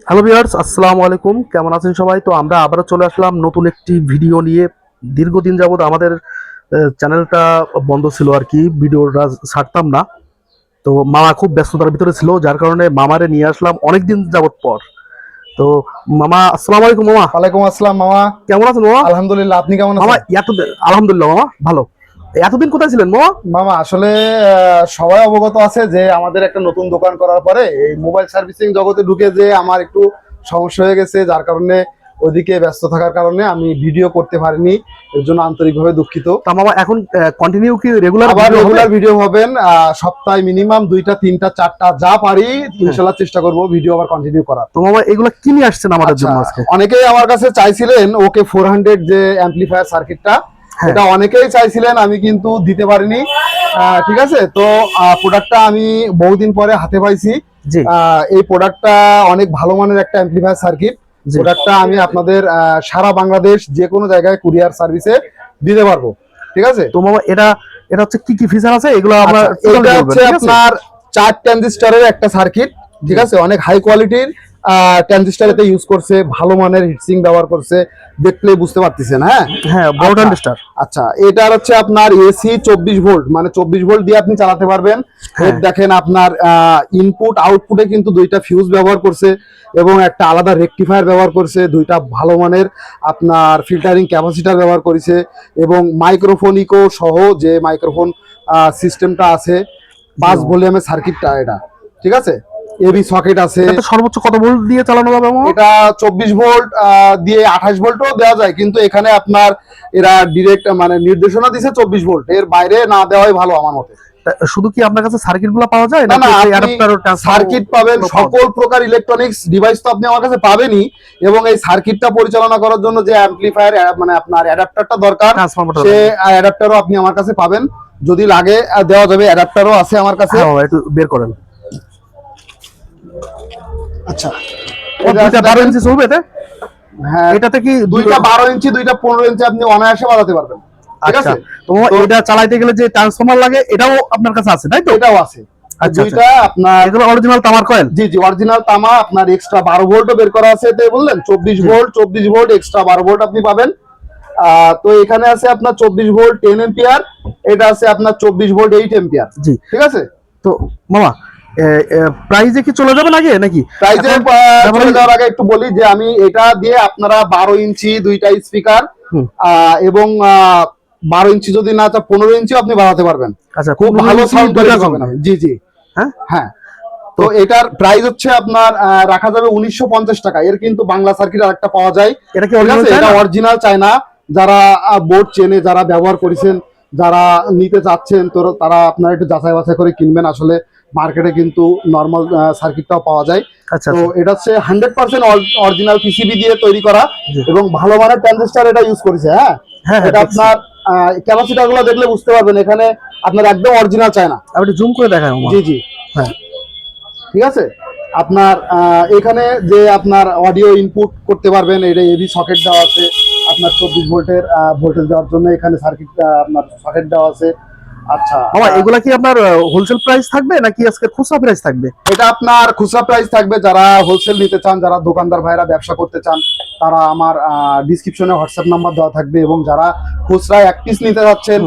Hello viewers, আসসালামু আলাইকুম। কেমন আছেন সবাই? তো আমরা আবারও চলে আসলাম নতুন একটি ভিডিও নিয়ে। দীর্ঘদিন যাবত আমাদের চ্যানেলটা বন্ধ ছিল আর কি, ভিডিওটা ছাড়তাম না। তো মামা খুব ব্যস্ততার ভিতরে ছিল, যার কারণে মামারে নিয়ে আসলাম অনেকদিন যাবত পর। তো মামা, আসসালামু আলাইকুম মামা। ওয়ালাইকুম আসসালাম মামা। কেমন আছেন মামা? আলহামদুলিল্লাহ, আপনি কেমন মামা আছেন? আলহামদুলিল্লাহ মামা, ভালো। এতদিন কোথায় ছিলেন মামা? মামা আসলে সবাই অবগত আছে যে আমাদের একটা নতুন দোকান করার পরে এই মোবাইল সার্ভিসিং জগতে ঢুকে যে আমার একটু সমস্যা হয়ে গেছে, যার কারণে ওদিকে ব্যস্ত থাকার কারণে আমি ভিডিও করতে পারিনি। এর জন্য আন্তরিকভাবে দুঃখিত। তা মামা এখন কন্টিনিউ কি রেগুলার আবার রেগুলার ভিডিও হবেন, সপ্তাহে মিনিমাম 2টা 3টা 4টা যা পারি ইনশাআল্লাহ চেষ্টা করব ভিডিও আবার কন্টিনিউ করার। তো মামা এগুলা কি নিয়ে আসছেন আমাদের জন্য আজকে? অনেকেই আমার কাছে চাইছিলেন ওকে 400 যে অ্যাম্পলিফায়ার সার্কিটটা, এটা অনেকেই চাইছিলেন, আমি কিন্তু দিতে পারিনি। ঠিক আছে, তো প্রোডাক্টটা আমি বহুদিন পরে হাতে পাইছি। এই প্রোডাক্টটা অনেক ভালো মানের একটা অ্যাম্পলিফায়ার সার্কিট। প্রোডাক্টটা আমি আপনাদের সারা বাংলাদেশ যে কোনো জায়গায় কুরিয়ার সার্ভিসে দিতে পারবো। ঠিক আছে, তো মামা এটা এটা হচ্ছে কি কি ফিচার আছে এগুলো আমরা এটা হচ্ছে আপনার 4 ট্রানজিস্টরের একটা সার্কিট। ঠিক আছে, অনেক হাই কোয়ালিটির ট্রানজিস্টর এতে ইউজ করছে, ভালো মানের হিটসিং ব্যবহার করছে, দেখলে বুঝতে পারতেছেন। হ্যাঁ হ্যাঁ, বড় ট্রানজিস্টর। আচ্ছা, এটার হচ্ছে আপনার এসি 24 ভোল্ট, মানে 24 ভোল্ট দিয়ে আপনি চালাতে পারবেন। দেখেন আপনার ইনপুট আউটপুটে কিন্তু দুইটা ফিউজ ব্যবহার করছে এবং একটা আলাদা রেকটিফায়ার ব্যবহার করছে, দুইটা ভালো মানের আপনার ফিল্টারিং ক্যাপাসিটার ব্যবহার করেছে এবং মাইক্রোফোন ইকো সহ যে মাইক্রোফোন সিস্টেমটা আছে, 5 ভলিউমের সার্কিটটা এটা। ঠিক আছে, এবি সকেট আছে। এটা সর্বোচ্চ কত ভোল্ট দিয়ে চালানো যাবে মামা? এটা 24 ভোল্ট দিয়ে 28 ভোল্টও দেওয়া যায়, কিন্তু এখানে আপনার এরা ডিরেক্ট মানে নির্দেশনা দিছে 24 ভোল্ট, এর বাইরে না দেওয়াই ভালো আমার মতে। শুধু কি আপনার কাছে সার্কিট গুলো পাওয়া যায়, না না, সার্কিট পাবেন, সকল প্রকার ইলেকট্রনিক্স ডিভাইস তো আপনি আমার কাছে পাবেনই, এবং এই সার্কিটটা পরিচালনা করার জন্য যে অ্যাম্পলিফায়ার মানে আপনার অ্যাডাপ্টারটা দরকার, সে অ্যাডাপ্টারও আপনি আমার কাছে পাবেন। যদি লাগে দেওয়া যাবে, অ্যাডাপ্টারও আছে আমার কাছে। একটু বের করেন। আচ্ছা, এটা 12 ইঞ্চি চলবে এতে? হ্যাঁ, এটাতে কি দুইটা 12 ইঞ্চি, দুইটা 15 ইঞ্চি আপনি অনায়াসে বাজাতে পারবেন। ঠিক আছে, তো এটা চালাইতে গেলে যে ট্রান্সফরমার লাগে এটাও আপনার কাছে আছে, তাই তো? এটাও আছে। দুইটা আপনার এগুলো অরিজিনাল তামার কয়েল? জি জি, অরিজিনাল তামা। আপনার এক্সট্রা 12 ভোল্টও বের করা আছে, এতে বললেন 24 ভোল্ট, 24 ভোল্ট এক্সট্রা 12 ভোল্ট আপনি পাবেন। তো এখানে আছে আপনার 24 ভোল্ট 10 এম্পিয়ার, এটা আছে আপনার 24 ভোল্ট 8 এম্পিয়ার। জি, ঠিক আছে। তো মামা প্রাইজে কি চলে যাবে নাকি? প্রাইজে চলে যাওয়ার আগে একটু বলি যে আমি এটা দিয়ে আপনারা 12 ইঞ্চি দুইটা স্পিকার এবং 12 ইঞ্চি যদি না 15 ইঞ্চি আপনি বাড়াতে পারবেন। আচ্ছা, খুব ভালো সাউন্ড পাবেন। জি জি, হ্যাঁ হ্যাঁ। তো এটার প্রাইস হচ্ছে আপনার রাখা যাবে 1950 টাকা। এর কিন্তু বাংলা সার্কিট আরেকটা পাওয়া যায়, এটা কি অরিজিনাল চায়না। যারা বোর্ড চেনে, যারা ব্যবহার করেছেন, যারা নিতে চাচ্ছেন, তো তারা আপনারা একটু যাচাই বাছাই করে কিনবেন। আসলে মার্কেটে কিন্তু নরমাল সার্কিটটাও পাওয়া যায়। তো এটা হচ্ছে 100% অরিজিনাল পিসিবি দিয়ে তৈরি করা এবং ভালো মানের ট্রানজিস্টর এটা ইউজ করেছে। হ্যাঁ, এটা আপনার ক্যাপাসিটার গুলো দেখলে বুঝতে পারবেন, এখানে আপনার একদম অরিজিনাল চায়না। আপনি জুম করে দেখান। জি জি, হ্যাঁ, ঠিক আছে। আপনার এখানে যে আপনার অডিও ইনপুট করতে পারবেন, এটা এবি সকেট দেওয়া আছে। আপনার 24 ভোল্টের ভোল্টেজ দেওয়ার জন্য এখানে সার্কিট আপনার সকেট দেওয়া আছে। আচ্ছা মামা, এগুলা কি আপনার হোলসেল প্রাইস থাকবে নাকি আজকে খুচরা প্রাইস থাকবে? এটা আপনার খুচরা প্রাইস থাকবে। যারা হোলসেল নিতে চান, যারা দোকানদার ভাইরা ব্যবসা করতে চান, তারা আমার ডিসক্রিপশনে হোয়াটসঅ্যাপ নাম্বার দেওয়া থাকবে, এবং যারা খুচরা এক পিস নিতে যাচ্ছেন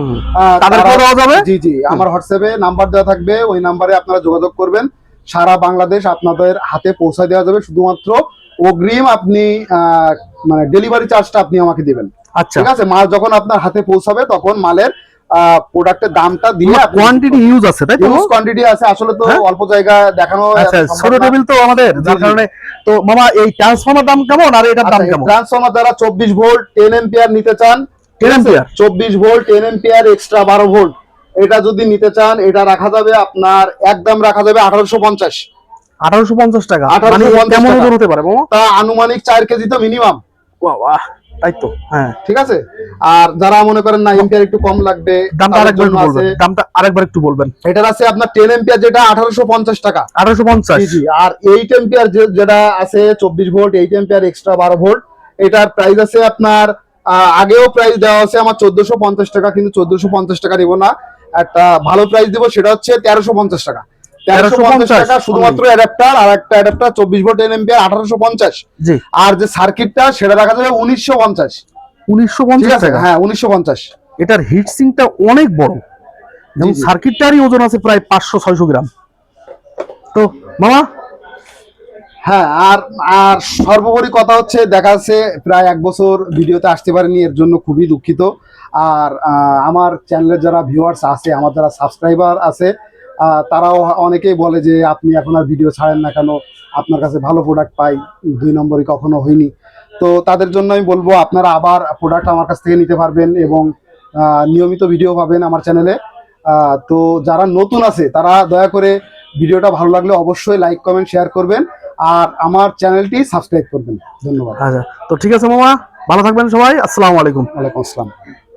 তাদেরকেও দেওয়া যাবে। জি জি, আমার হোয়াটসঅ্যাপে নাম্বার দেওয়া থাকবে, ওই নাম্বারে আপনারা যোগাযোগ করবেন। সারা বাংলাদেশ আপনাদের হাতে পৌঁছে দেওয়া যাবে, শুধুমাত্র অগ্রিম আপনি মানে ডেলিভারি চার্জটা আপনি আমাকে দিবেন। আচ্ছা, ঠিক আছে, মাল যখন আপনার হাতে পৌঁছাবে তখন মালের প্রোডাক্টের দামটা দিয়ে কোয়ান্টিটি ইউজ আছে, তাই তো? ইউজ কোয়ান্টিটি আছে, আসলে তো অল্প জায়গা দেখানো। আচ্ছা, ছোট টেবিল তো আমাদের, যার কারণে। তো মামা এই ট্রান্সফরমার দাম কেমন আর এটার দাম কেমন? ট্রান্সফরমার যারা 24 ভোল্ট 10 এম্পিয়ার নিতে চান, 10 ampere 24 volt 10 ampere extra 12 volt, এটা যদি নিতে চান, এটা রাখা যাবে আপনার একদম রাখা যাবে 1850। 1850 টাকা? মানে কেমন ওজন হতে পারে মামা? তা আনুমানিক 4 কেজি তো মিনিমাম। বাহ, তাই তো। হ্যাঁ, ঠিক আছে। আর যারা মনে করেন না এম্পিয়ার একটু কম লাগবে, দামটা আরেকবার একটু বলবেন। এটার আছে আপনার 10 এম্পিয়ার যেটা 1850 টাকা। 1850? জি। আর 8 এম্পিয়ার যেটা আছে 24 ভোল্ট 8 এম্পিয়ার এক্সট্রা 12 ভোল্ট, এটার প্রাইস আছে আপনার আগেও প্রাইস দেওয়া আছে আমার 1450 টাকা, কিন্তু 1450 টাকা দিব না, একটা ভালো প্রাইস দিব, সেটা হচ্ছে 1350 টাকা। 1350 টাকা শুধুমাত্র অ্যাডাপ্টার, আর একটা অ্যাডাপ্টার 24 ভোল্ট 10 এম্পিয়ার 1850। জি, আর যে সার্কিটটা সেটা রাখা যাবে 1950। ঠিক 1950 আছে, টাকা। হ্যাঁ 1950। এটার হিট সিঙ্কটা অনেক বড় এবং জি। সার্কিটটারই ওজন আছে প্রায় 500-600 গ্রাম। তো মামা, হ্যাঁ, আর আর সর্বোপরি কথা হচ্ছে, দেখা যাচ্ছে প্রায় 1 বছর ভিডিওতে আসতে পারেনি, এর জন্য খুবই দুঃখিত। আর আমার চ্যানেলের যারা ভিউয়ার্স আছে, আমার যারা সাবস্ক্রাইবার আছে, তারাও অনেকেই বলে যে আপনি এখন আর ভিডিও ছাড়েন না কেন, আপনার কাছে ভালো প্রোডাক্ট পাই, 2 নম্বরই কখনো হয়নি। তো তাদের জন্য আমি বলবো, আপনারা আবার প্রোডাক্ট আমার কাছ থেকে নিতে পারবেন এবং নিয়মিত ভিডিও পাবেন আমার চ্যানেলে। তো যারা নতুন আছে তারা দয়া করে ভিডিওটা ভালো লাগলে অবশ্যই লাইক কমেন্ট শেয়ার করবেন, আর আমার চ্যানেলটি সাবস্ক্রাইব করবেন। ধন্যবাদ। আচ্ছা, তো ঠিক আছে মামা, ভালো থাকবেন সবাই, আসসালামু আলাইকুম। ওয়ালাইকুম আসসালাম।